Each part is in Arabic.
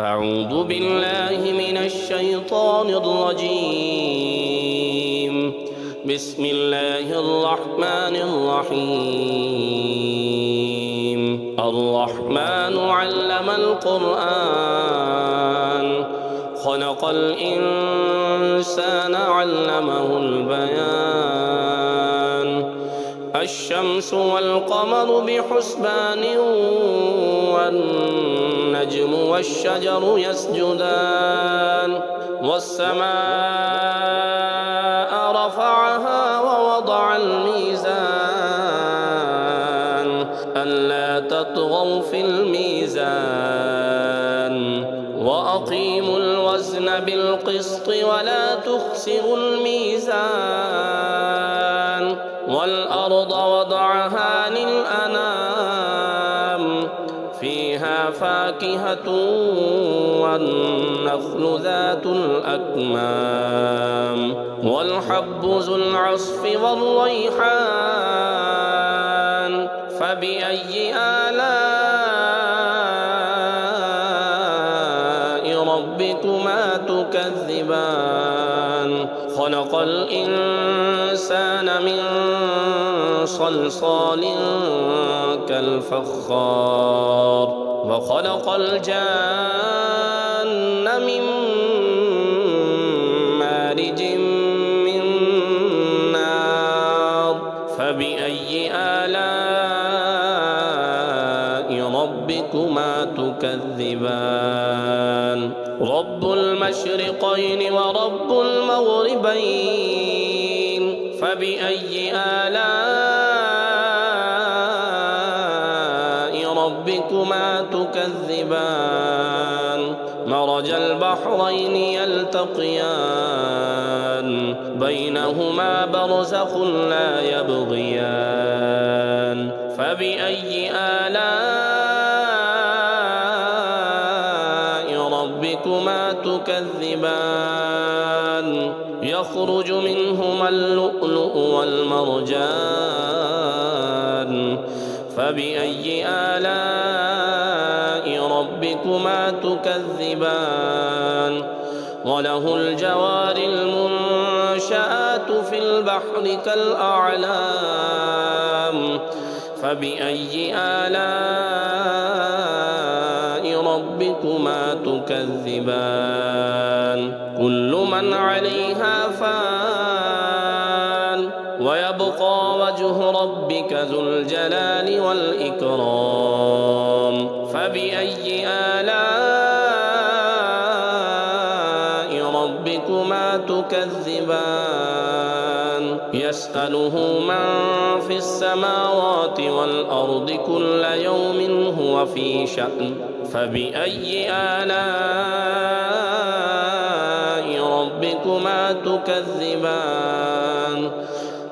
أعوذ بالله من الشيطان الرجيم. بسم الله الرحمن الرحيم. الرحمن علم القرآن خلق الإنسان علمه البيان. الشمس والقمر بحسبان والنجم والشجر يسجدان. والسماء رفعها ووضع الميزان ألا تطغوا في الميزان وأقيموا الوزن بالقسط ولا تخسروا الميزان. والأرض وضعها للأنام فيها فاكهة والنخل ذات الأكمام والحب ذو العصف والريحان. فبأي آلاء ربكما تكذبان؟ خلق الإنسان من صلصال كالفخار وخلق الجان من مارج من نار. فبأي آلاء ربكما تكذبان؟ رب المشرقين ورب المغربين. فبأي آلاء ربكما تكذبان؟ مرج البحرين يلتقيان بينهما برزخ لا يبغيان. فبأي آلاء ربكما تكذبان؟ يخرج منهما اللؤلؤ والمرجان. فبأي آلاء ربكما تكذبان؟ وله الجوار المنشآت في البحر كالأعلام. فبأي آلاء ربكما تكذبان؟ كل من عليها فان ويبقى وجه ربك ذو الجلال والإكرام. فبأي آلاء ربكما تكذبان؟ يسأله من في السماوات والأرض كل يوم هو في شأن. فبأي آلاء ربكما تكذبان؟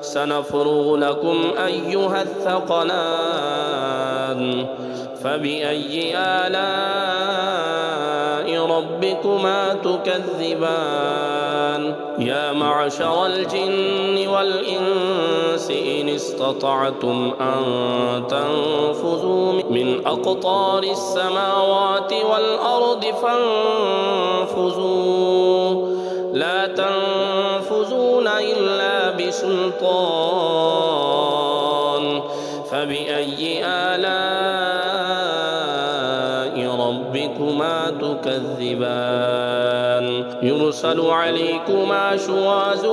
سنفرغ لكم أيها الثقلان. فبأي آلاء ربكما تكذبان؟ يا معشر الجن والإنس إن استطعتم أن تنفذوا من أقطار السماوات والأرض فانفذوا لا تنفذون إلا بسلطان. فبأي آلاء ربكما تكذبان؟ يرسل عليكما شواظ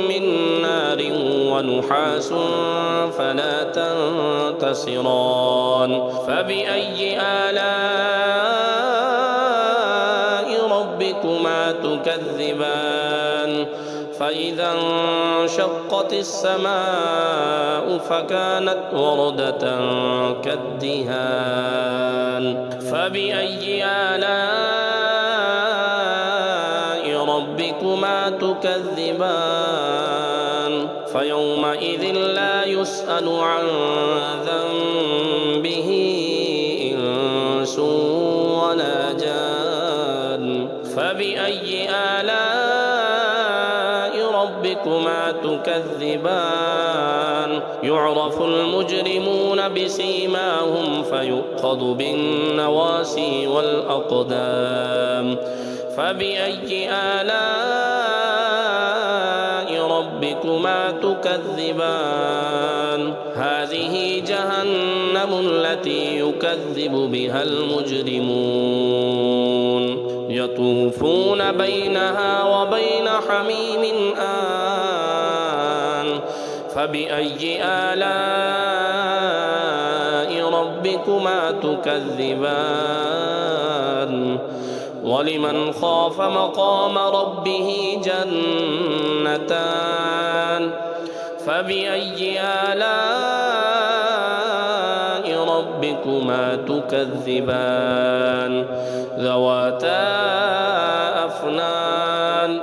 من نار ونحاس فلا تنتصران. فبأي آلاء ربكما تكذبان؟ فإذا انشقت السماء فكانت وردة كالدهان. فبأي آلاء ربكما تكذبان؟ فيومئذ لا يسأل عن ذنبه إنس ولا جان. فبأي آلاء ربكما تكذبان يعرف المجرمون بسيماهم فيؤخذ بالنواسي والأقدام فبأي آلاء ربكما تكذبان هذه جهنم التي يكذب بها المجرمون يطوفون بينها وبين حميم آن فبأي آلاء ربكما تكذبان ولمن خاف مقام ربه جنتان فبأي آلاء ربكما تكذبان ذواتا أفنان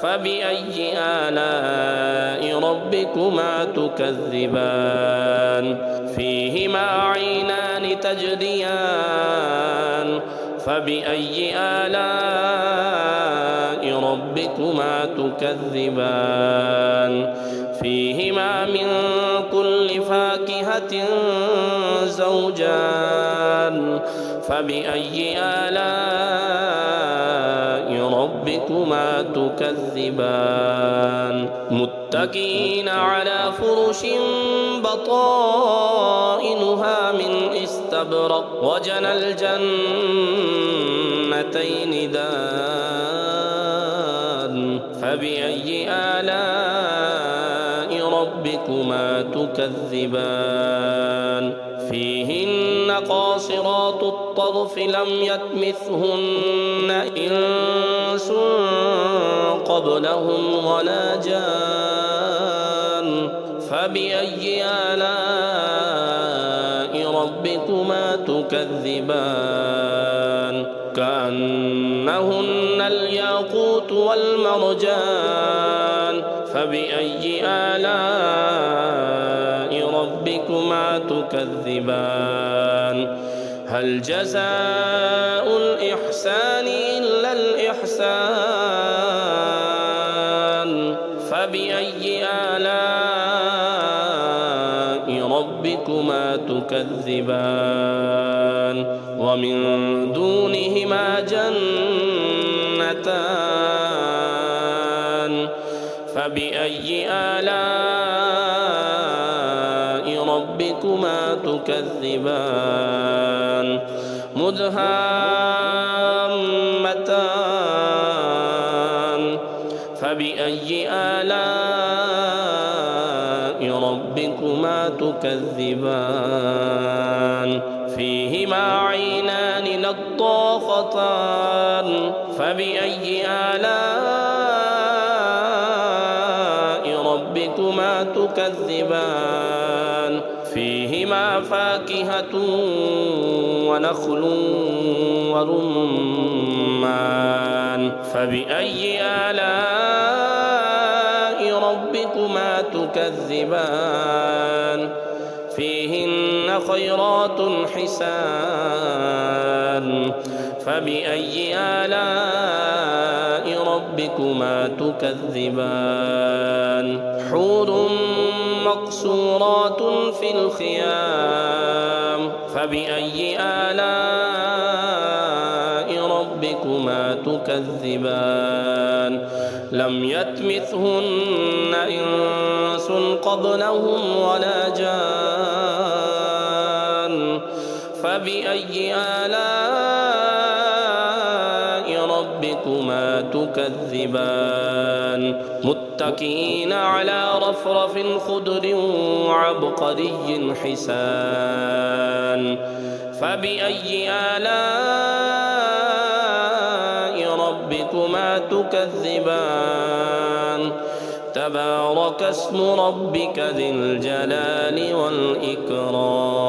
فبأي آلاء ربكما تكذبان فيهما عينان تجريان فبأي آلاء ربكما تكذبان فيهما من كل فاكهة زوجان فبأي آلاء ربكما تكذبان متكئين على فرش بطائنها من استبرق وجنى الجنتين دان فبأي آلاء ربكما تكذبان فيهن قاصرات الطرف لم يطمثهن إنس قبلهم ولا جان فبأي آلاء ربكما تكذبان كأنهن الياقوت والمرجان فبأي آلاء ربكما تكذبان هل جزاء الإحسان إلا الإحسان فبأي آلاء ربكما تكذبان ومن دونهما جنتان فبأي آلاء ربكما تكذبان مدهامتان فبأي آلاء ربكما تكذبان فيهما عينان نضاختان فبأي آلاء ربكما تكذبان فيهما فاكهة ونخل ورمان فبأي آلاء ربكما تكذبان فيهن خيرات حسان فبأي آلاء ربكما تكذبان حور مقصورات في الخيام فبأي آلاء ربكما تكذبان لم يطمثهن إنس قبلهم ولا جان فبأي آلاء ربكما تكذبان متكئين على رفرف خضر وعبقري حسان فبأي آلاء ربكما تكذبان تبارك اسم ربك ذي الجلال والإكرام